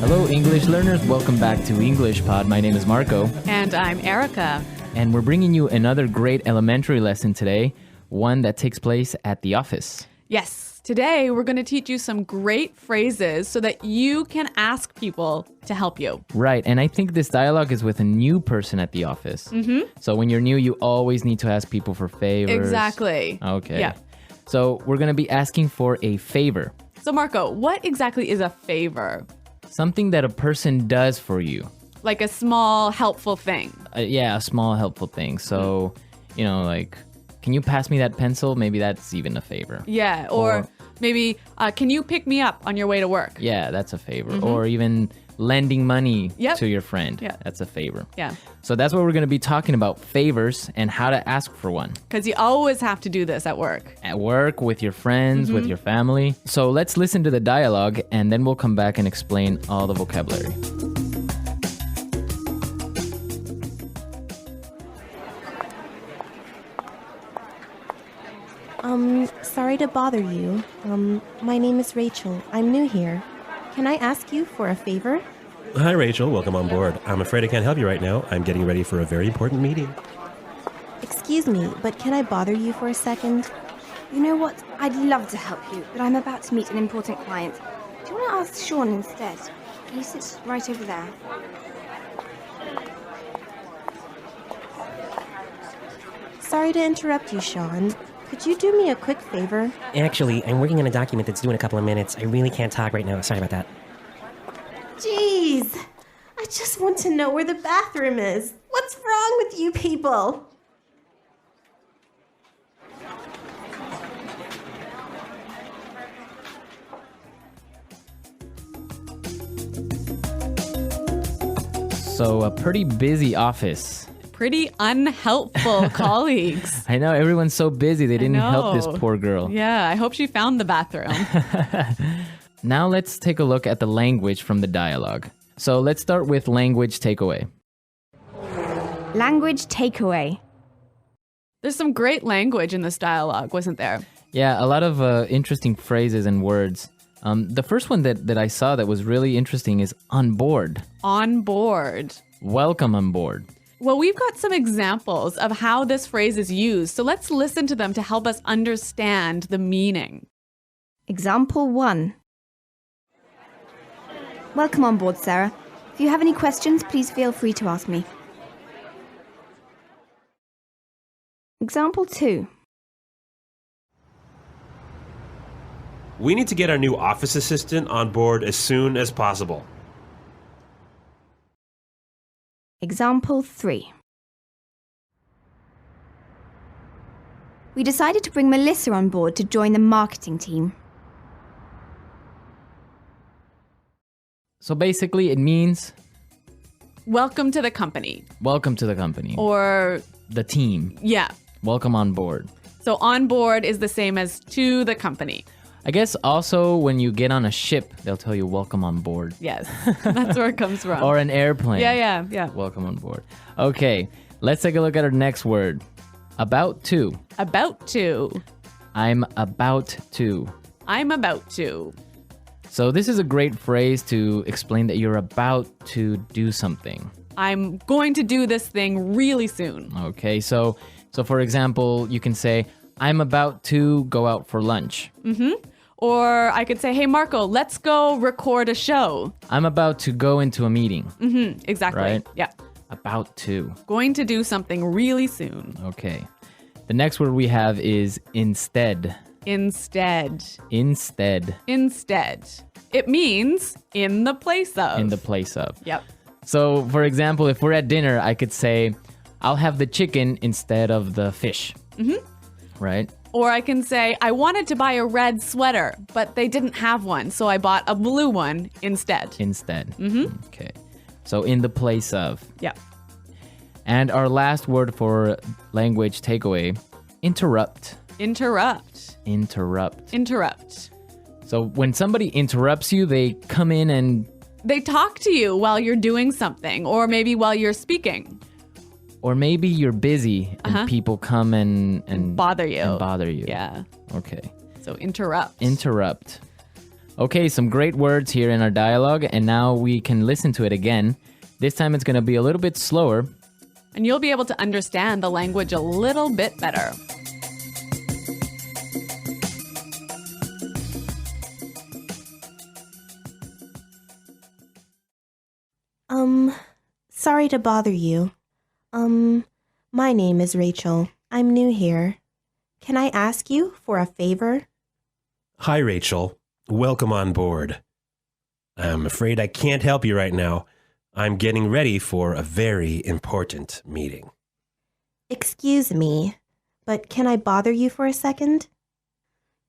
Hello, English learners. Welcome back to englishpod. My name is Marco. And I'm Erica. And we're bringing you another great elementary lesson today, one that takes place at the office. Yes, today we're going to teach you some great phrases so that you can ask people to help you. Right, and I think this dialogue is with a new person at the office. Mm-hmm. So when you're new, you always need to ask people for favors. Exactly. Okay. Yeah. So we're going to be asking for a favor. So Marco, what exactly is a favor? Something that a person does for you. Like a small, helpful thing. Yeah, a small helpful thing. So, like, can you pass me that pencil? Maybe that's even a favor. Yeah, or maybe, can you pick me up on your way to work? Yeah, that's a favor. Mm-hmm. Or even lending money to your friend. Yeah. That's a favor. Yeah. So that's what we're going to be talking about, favors and how to ask for one. Because you always have to do this at work. At work, with your friends, with your family. So let's listen to the dialogue and then we'll come back and explain all the vocabulary. Sorry to bother you. My name is Rachel. I'm new here. Can I ask you for a favor? Hi, Rachel. Welcome on board. I'm afraid I can't help you right now. I'm getting ready for a very important meeting. Excuse me, but can I bother you for a second? You know what? I'd love to help you, but I'm about to meet an important client. Do you want to ask Sean instead? He sits right over there. Sorry to interrupt you, Sean. Could you do me a quick favor? Actually, I'm working on a document that's due in a couple of minutes. I really can't talk right now. Sorry about that. Jeez! I just want to know where the bathroom is. What's wrong with you people? So a pretty busy office. Pretty unhelpful colleagues. I know, everyone's so busy they didn't help this poor girl. Yeah, I hope she found the bathroom. Now let's take a look at the language from the dialogue. So let's start with language takeaway. Language takeaway. There's some great language in this dialogue, wasn't there? Yeah, a lot of interesting phrases and words. The first one that I saw that was really interesting is on board. On board. Welcome on board. Well, we've got some examples of how this phrase is used, so let's listen to them to help us understand the meaning. Example 1. Welcome on board, Sarah. If you have any questions, please feel free to ask me. Example 2. We need to get our new office assistant on board as soon as possible. Example 3. We decided to bring Melissa on board to join the marketing team. So basically it means Welcome to the company. welcome to the company. Or, the team. yeah. Welcome on board. So on board is the same as to the company. I guess also when you get on a ship, they'll tell you welcome on board. Yes, that's where it comes from. Or an airplane. Yeah. Welcome on board. Okay, let's take a look at our next word. About to. About to. I'm about to. I'm about to. So this is a great phrase to explain that you're about to do something. I'm going to do this thing really soon. Okay, so for example, you can say, I'm about to go out for lunch. Or I could say, hey, Marco, let's go record a show. I'm about to go into a meeting. Exactly. Right? Yeah. About to. Going to do something really soon. Okay. The next word we have is instead. Instead. Instead. Instead. It means in the place of. In the place of. Yep. So, for example, if we're at dinner, I could say, I'll have the chicken instead of the fish. Right? Or I can say, I wanted to buy a red sweater, but they didn't have one, so I bought a blue one instead. Instead. Okay. So, in the place of. Yep. And our last word for language takeaway, interrupt. Interrupt. Interrupt. Interrupt. So when somebody interrupts you, they come in and... They talk to you while you're doing something, or maybe while you're speaking. Or maybe you're busy and people come and bother you. And bother you. Yeah. Okay. So interrupt. Interrupt. Okay, some great words here in our dialogue, and now we can listen to it again. This time it's going to be a little bit slower. And you'll be able to understand the language a little bit better. Sorry to bother you. My name is Rachel. I'm new here. Can I ask you for a favor? Hi, Rachel. Welcome on board. I'm afraid I can't help you right now. I'm getting ready for a very important meeting. Excuse me, but can I bother you for a second?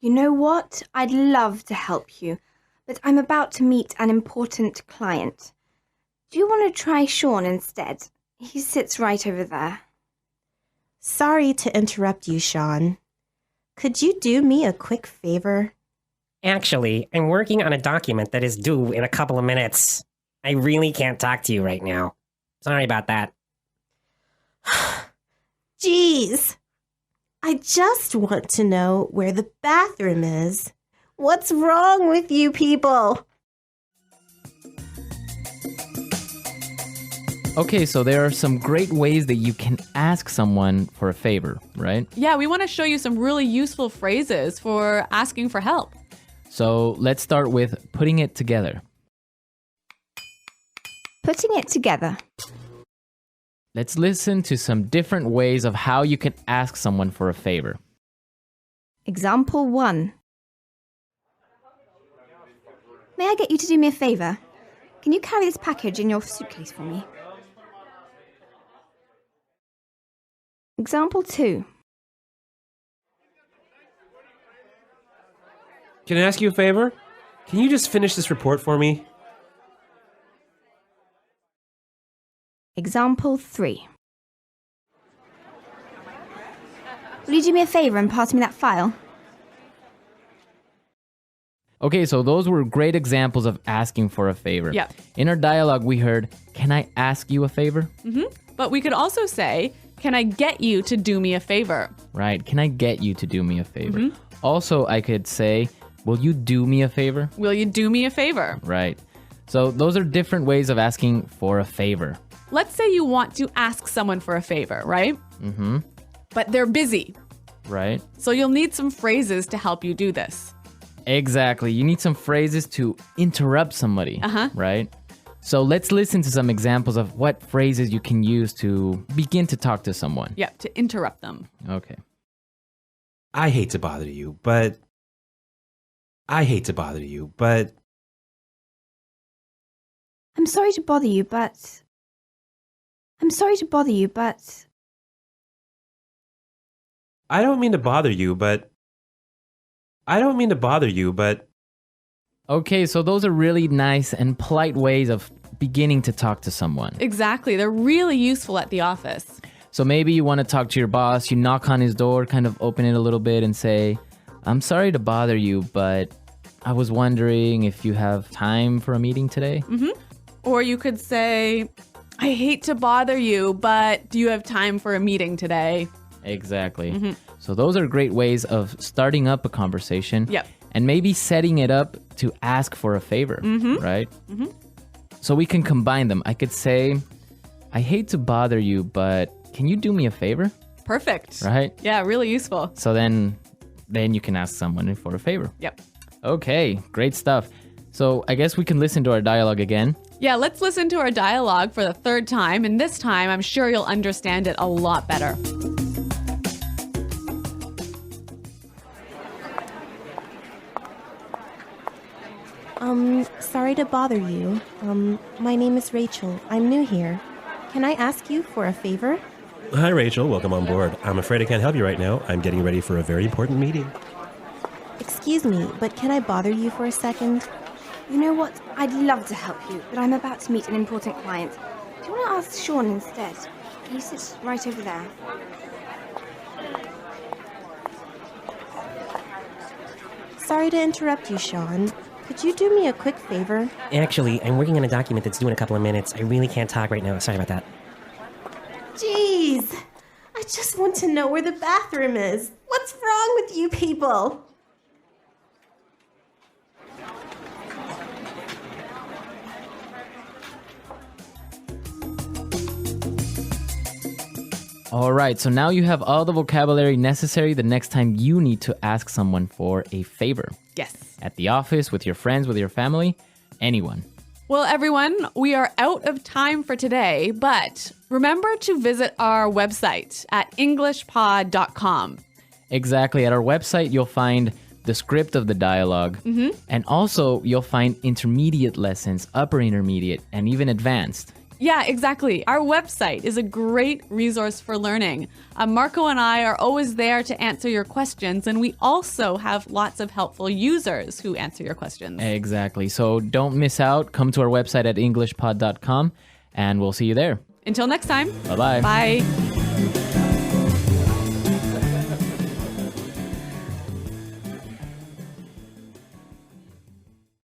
You know what? I'd love to help you, but I'm about to meet an important client. Do you want to try Sean instead? He sits right over there. Sorry to interrupt you, Sean. Could you do me a quick favor? Actually, I'm working on a document that is due in a couple of minutes. I really can't talk to you right now. Sorry about that. Jeez. I just want to know where the bathroom is. What's wrong with you people? Okay, so there are some great ways that you can ask someone for a favor, right? Yeah, we want to show you some really useful phrases for asking for help. So let's start with putting it together. Putting it together. Let's listen to some different ways of how you can ask someone for a favor. Example 1. May I get you to do me a favor? Can you carry this package in your suitcase for me? Example 2. Can I ask you a favor? Can you just finish this report for me? Example 3. Will you do me a favor and pass me that file? Okay, so those were great examples of asking for a favor. Yeah. In our dialogue, we heard, "Can I ask you a favor?" But we could also say, can I get you to do me a favor? Right. Can I get you to do me a favor? Also, I could say, "Will you do me a favor?" Will you do me a favor? Right. So those are different ways of asking for a favor. Let's say you want to ask someone for a favor, right? Mm-hmm. But they're busy. Right. So you'll need some phrases to help you do this. Exactly. You need some phrases to interrupt somebody. Right? So let's listen to some examples of what phrases you can use to begin to talk to someone. Yeah, to interrupt them. Okay. I hate to bother you, but... I'm sorry to bother you, but... I don't mean to bother you, but... Okay, so those are really nice and polite ways of beginning to talk to someone. Exactly. They're really useful at the office. So maybe you want to talk to your boss, you knock on his door, kind of open it a little bit and say, "I'm sorry to bother you, but I was wondering if you have time for a meeting today?" Or you could say, "I hate to bother you, but do you have time for a meeting today?" Exactly. So those are great ways of starting up a conversation. Yep. And maybe setting it up to ask for a favor, right? So we can combine them. I could say, "I hate to bother you, but can you do me a favor?" Perfect. Right? Yeah, really useful. So then you can ask someone for a favor. Yep. Okay, great stuff. So I guess we can listen to our dialogue again. Yeah, let's listen to our dialogue for the third time. And this time, I'm sure you'll understand it a lot better. Sorry to bother you. My name is Rachel. I'm new here. Can I ask you for a favor? Hi, Rachel. Welcome on board. I'm afraid I can't help you right now. I'm getting ready for a very important meeting. Excuse me, but can I bother you for a second? You know what? I'd love to help you, but I'm about to meet an important client. Do you want to ask Sean instead? He sits right over there. Sorry to interrupt you, Sean. Could you do me a quick favor? Actually, I'm working on a document that's due in a couple of minutes. I really can't talk right now. Sorry about that. Jeez. I just want to know where the bathroom is. What's wrong with you people? All right, so now you have all the vocabulary necessary the next time you need to ask someone for a favor. Yes. At the office, with your friends, with your family, anyone. Well, everyone, we are out of time for today, but remember to visit our website at englishpod.com. Exactly. At our website, you'll find the script of the dialogue. And also, you'll find intermediate lessons, upper intermediate, and even advanced. Yeah, exactly. Our website is a great resource for learning. Marco and I are always there to answer your questions, and we also have lots of helpful users who answer your questions. Exactly. So don't miss out. Come to our website at englishpod.com, and we'll see you there. Until next time. Bye-bye. Bye.